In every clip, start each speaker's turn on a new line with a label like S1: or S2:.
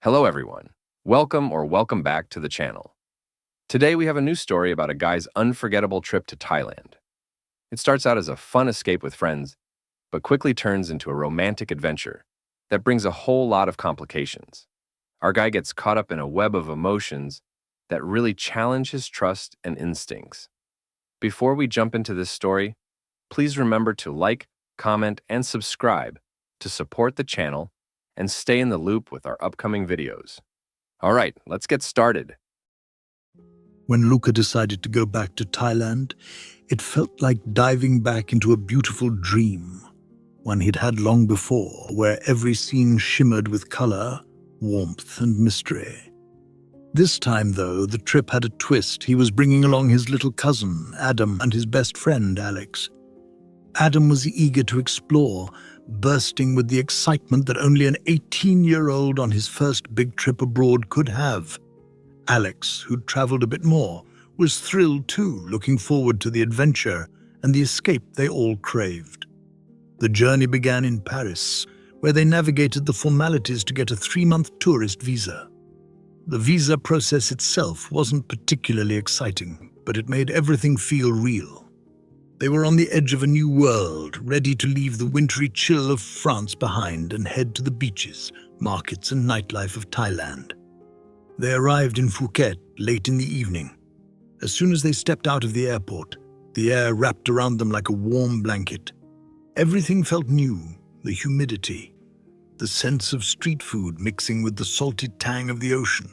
S1: Hello everyone. Welcome back to the channel. Today we have a new story about a guy's unforgettable trip to Thailand. It starts out as a fun escape with friends, but quickly turns into a romantic adventure that brings a whole lot of complications. Our guy gets caught up in a web of emotions that really challenge his trust and instincts. Before we jump into this story, please remember to like, comment, and subscribe to support the channel and stay in the loop with our upcoming videos. All right, let's get started.
S2: When Luka decided to go back to Thailand, it felt like diving back into a beautiful dream, one he'd had long before, where every scene shimmered with color, warmth, and mystery. This time, though, the trip had a twist. He was bringing along his little cousin, Adam, and his best friend, Alex. Adam was eager to explore, bursting with the excitement that only an 18-year-old on his first big trip abroad could have. Alex, who'd traveled a bit more, was thrilled too, looking forward to the adventure and the escape they all craved. The journey began in Paris, where they navigated the formalities to get a 3-month tourist visa. The visa process itself wasn't particularly exciting, but it made everything feel real. They were on the edge of a new world, ready to leave the wintry chill of France behind and head to the beaches, markets, and nightlife of Thailand. They arrived in Phuket late in the evening. As soon as they stepped out of the airport, the air wrapped around them like a warm blanket. Everything felt new, the humidity, the sense of street food mixing with the salty tang of the ocean,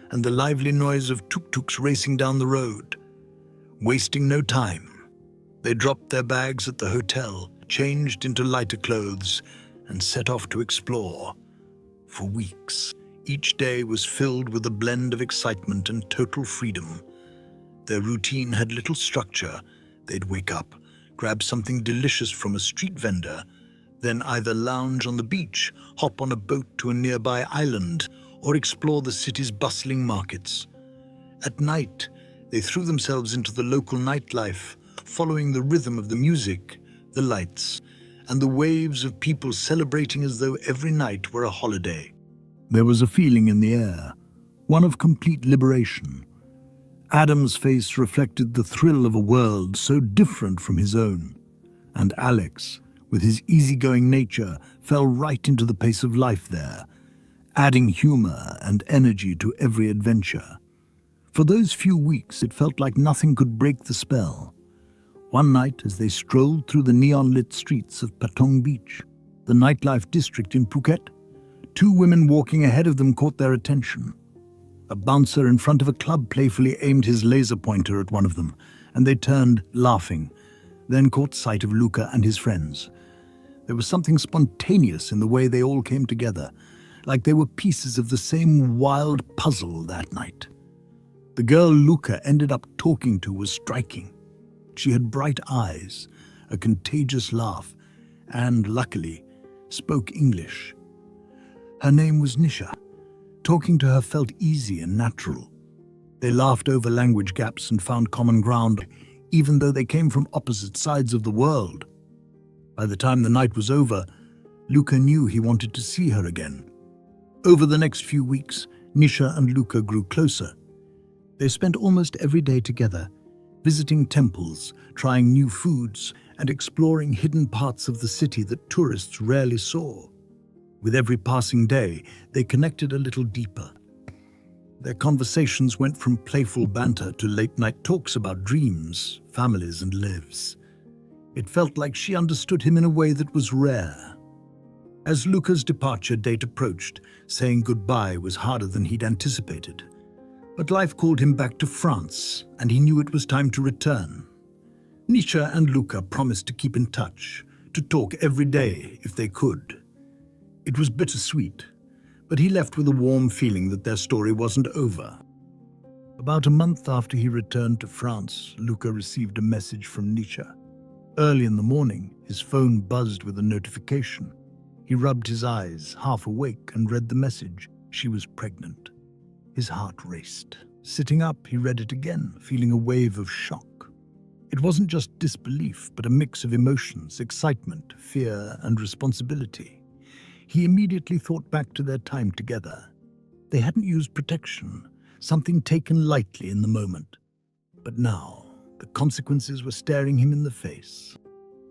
S2: and the lively noise of tuk-tuks racing down the road. Wasting no time, they dropped their bags at the hotel, changed into lighter clothes, and set off to explore. For weeks, each day was filled with a blend of excitement and total freedom. Their routine had little structure. They'd wake up, grab something delicious from a street vendor, then either lounge on the beach, hop on a boat to a nearby island, or explore the city's bustling markets. At night, they threw themselves into the local nightlife, following the rhythm of the music, the lights, and the waves of people celebrating as though every night were a holiday. There was a feeling in the air, one of complete liberation. Adam's face reflected the thrill of a world so different from his own, and Alex, with his easygoing nature, fell right into the pace of life there, adding humor and energy to every adventure. For those few weeks, it felt like nothing could break the spell. One night, as they strolled through the neon-lit streets of Patong Beach, the nightlife district in Phuket, 2 women walking ahead of them caught their attention. A bouncer in front of a club playfully aimed his laser pointer at one of them, and they turned, laughing, then caught sight of Luka and his friends. There was something spontaneous in the way they all came together, like they were pieces of the same wild puzzle that night. The girl Luka ended up talking to was striking. She had bright eyes, a contagious laugh, and, luckily, spoke English. Her name was Nicha. Talking to her felt easy and natural. They laughed over language gaps and found common ground, even though they came from opposite sides of the world. By the time the night was over, Luka knew he wanted to see her again. Over the next few weeks, Nicha and Luka grew closer. They spent almost every day together, visiting temples, trying new foods, and exploring hidden parts of the city that tourists rarely saw. With every passing day, they connected a little deeper. Their conversations went from playful banter to late-night talks about dreams, families, and lives. It felt like she understood him in a way that was rare. As Luka's departure date approached, saying goodbye was harder than he'd anticipated. But life called him back to France, and he knew it was time to return. Nicha and Luka promised to keep in touch, to talk every day if they could. It was bittersweet, but he left with a warm feeling that their story wasn't over. About a month after he returned to France, Luka received a message from Nicha. Early in the morning, his phone buzzed with a notification. He rubbed his eyes, half awake, and read the message. She was pregnant. His heart raced. Sitting up, he read it again, feeling a wave of shock. It wasn't just disbelief, but a mix of emotions, excitement, fear, and responsibility. He immediately thought back to their time together. They hadn't used protection, something taken lightly in the moment. But now, the consequences were staring him in the face.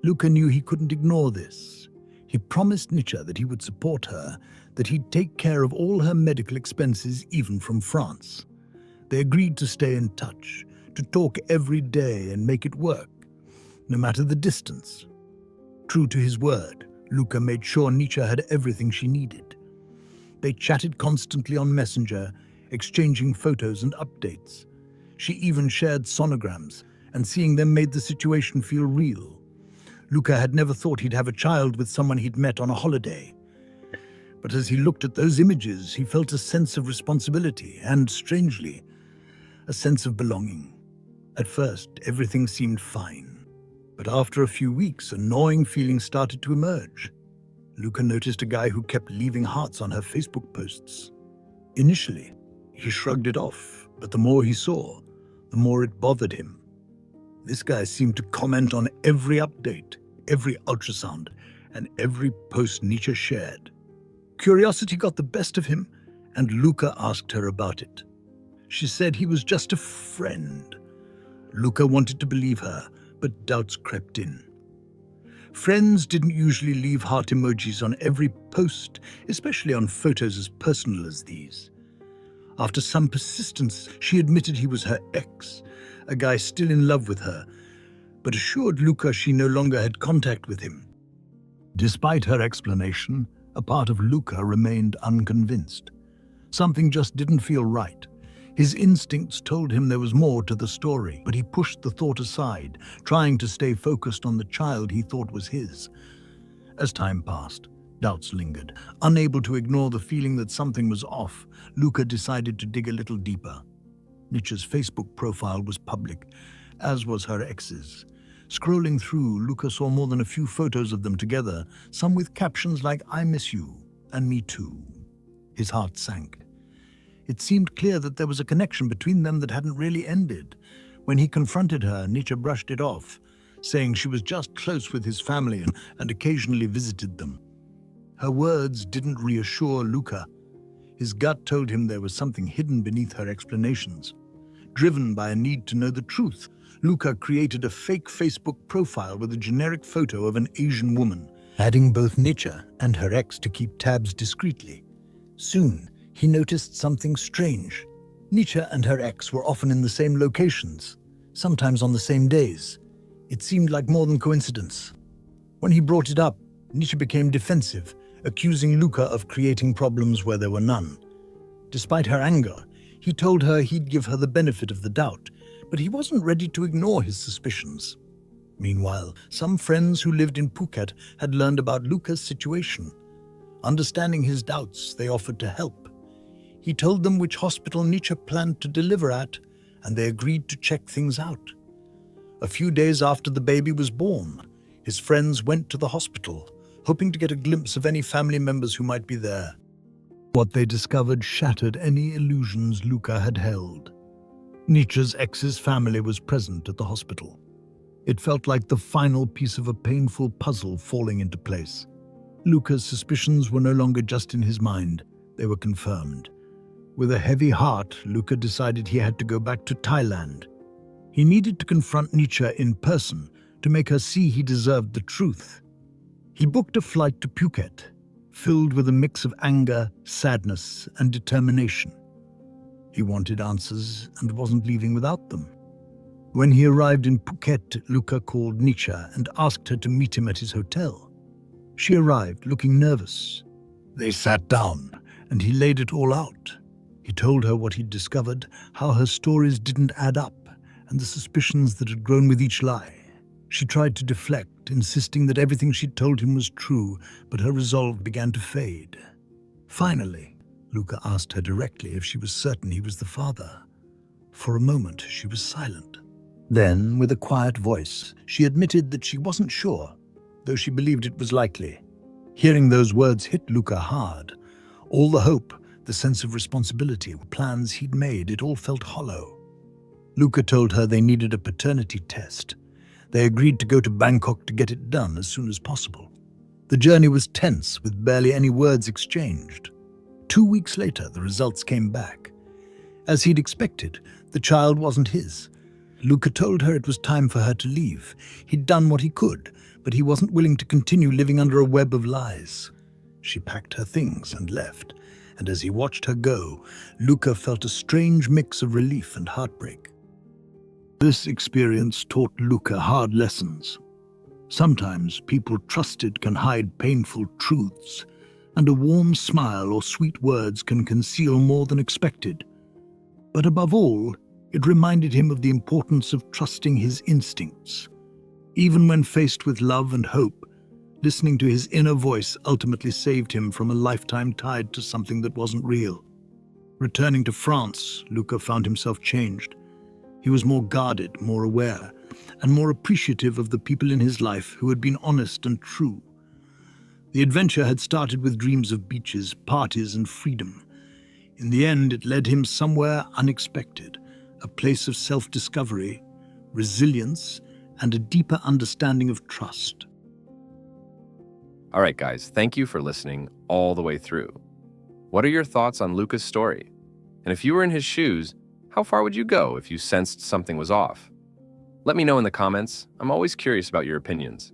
S2: Luka knew he couldn't ignore this. He promised Nicha that he would support her, that he'd take care of all her medical expenses, even from France. They agreed to stay in touch, to talk every day and make it work, no matter the distance. True to his word, Luka made sure Nicha had everything she needed. They chatted constantly on Messenger, exchanging photos and updates. She even shared sonograms, and seeing them made the situation feel real. Luka had never thought he'd have a child with someone he'd met on a holiday. But as he looked at those images, he felt a sense of responsibility and, strangely, a sense of belonging. At first, everything seemed fine. But after a few weeks, a gnawing feeling started to emerge. Luka noticed a guy who kept leaving hearts on her Facebook posts. Initially, he shrugged it off, but the more he saw, the more it bothered him. This guy seemed to comment on every update, every ultrasound, and every post Nicha shared. Curiosity got the best of him, and Luka asked her about it. She said he was just a friend. Luka wanted to believe her, but doubts crept in. Friends didn't usually leave heart emojis on every post, especially on photos as personal as these. After some persistence, she admitted he was her ex, a guy still in love with her, but assured Luka she no longer had contact with him. Despite her explanation, a part of Luka remained unconvinced. Something just didn't feel right. His instincts told him there was more to the story, but he pushed the thought aside, trying to stay focused on the child he thought was his. As time passed, doubts lingered. Unable to ignore the feeling that something was off, Luka decided to dig a little deeper. Nicha's Facebook profile was public, as was her ex's. Scrolling through, Luka saw more than a few photos of them together, some with captions like "I miss you" and "Me too." His heart sank. It seemed clear that there was a connection between them that hadn't really ended. When he confronted her, Nicha brushed it off, saying she was just close with his family and occasionally visited them. Her words didn't reassure Luka. His gut told him there was something hidden beneath her explanations. Driven by a need to know the truth, Luka created a fake Facebook profile with a generic photo of an Asian woman, adding both Nicha and her ex to keep tabs discreetly. Soon, he noticed something strange. Nicha and her ex were often in the same locations, sometimes on the same days. It seemed like more than coincidence. When he brought it up, Nicha became defensive, accusing Luka of creating problems where there were none. Despite her anger, he told her he'd give her the benefit of the doubt, but he wasn't ready to ignore his suspicions. Meanwhile, some friends who lived in Phuket had learned about Luka's situation. Understanding his doubts, they offered to help. He told them which hospital Nicha planned to deliver at, and they agreed to check things out. A few days after the baby was born, his friends went to the hospital, hoping to get a glimpse of any family members who might be there. What they discovered shattered any illusions Luka had held. Nicha's ex's family was present at the hospital. It felt like the final piece of a painful puzzle falling into place. Luka's suspicions were no longer just in his mind, they were confirmed. With a heavy heart, Luka decided he had to go back to Thailand. He needed to confront Nicha in person to make her see he deserved the truth. He booked a flight to Phuket, filled with a mix of anger, sadness, and determination. He wanted answers and wasn't leaving without them. When he arrived in Phuket, Luka called Nicha and asked her to meet him at his hotel. She arrived, looking nervous. They sat down, and he laid it all out. He told her what he'd discovered, how her stories didn't add up, and the suspicions that had grown with each lie. She tried to deflect, insisting that everything she'd told him was true, but her resolve began to fade. Finally, Luka asked her directly if she was certain he was the father. For a moment, she was silent. Then, with a quiet voice, she admitted that she wasn't sure, though she believed it was likely. Hearing those words hit Luka hard. All the hope, the sense of responsibility, plans he'd made, it all felt hollow. Luka told her they needed a paternity test. They agreed to go to Bangkok to get it done as soon as possible. The journey was tense, with barely any words exchanged. 2 weeks later, the results came back. As he'd expected, the child wasn't his. Luka told her it was time for her to leave. He'd done what he could, but he wasn't willing to continue living under a web of lies. She packed her things and left, and as he watched her go, Luka felt a strange mix of relief and heartbreak. This experience taught Luka hard lessons. Sometimes people trusted can hide painful truths, and a warm smile or sweet words can conceal more than expected. But above all, it reminded him of the importance of trusting his instincts. Even when faced with love and hope, listening to his inner voice ultimately saved him from a lifetime tied to something that wasn't real. Returning to France, Luka found himself changed. He was more guarded, more aware, and more appreciative of the people in his life who had been honest and true. The adventure had started with dreams of beaches, parties, and freedom. In the end, it led him somewhere unexpected, a place of self-discovery, resilience, and a deeper understanding of trust.
S1: All right, guys, thank you for listening all the way through. What are your thoughts on Luka's story? And if you were in his shoes, how far would you go if you sensed something was off? Let me know in the comments. I'm always curious about your opinions.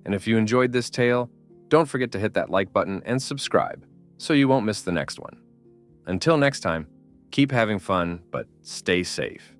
S1: And if you enjoyed this tale, don't forget to hit that like button and subscribe so you won't miss the next one. Until next time, keep having fun, but stay safe.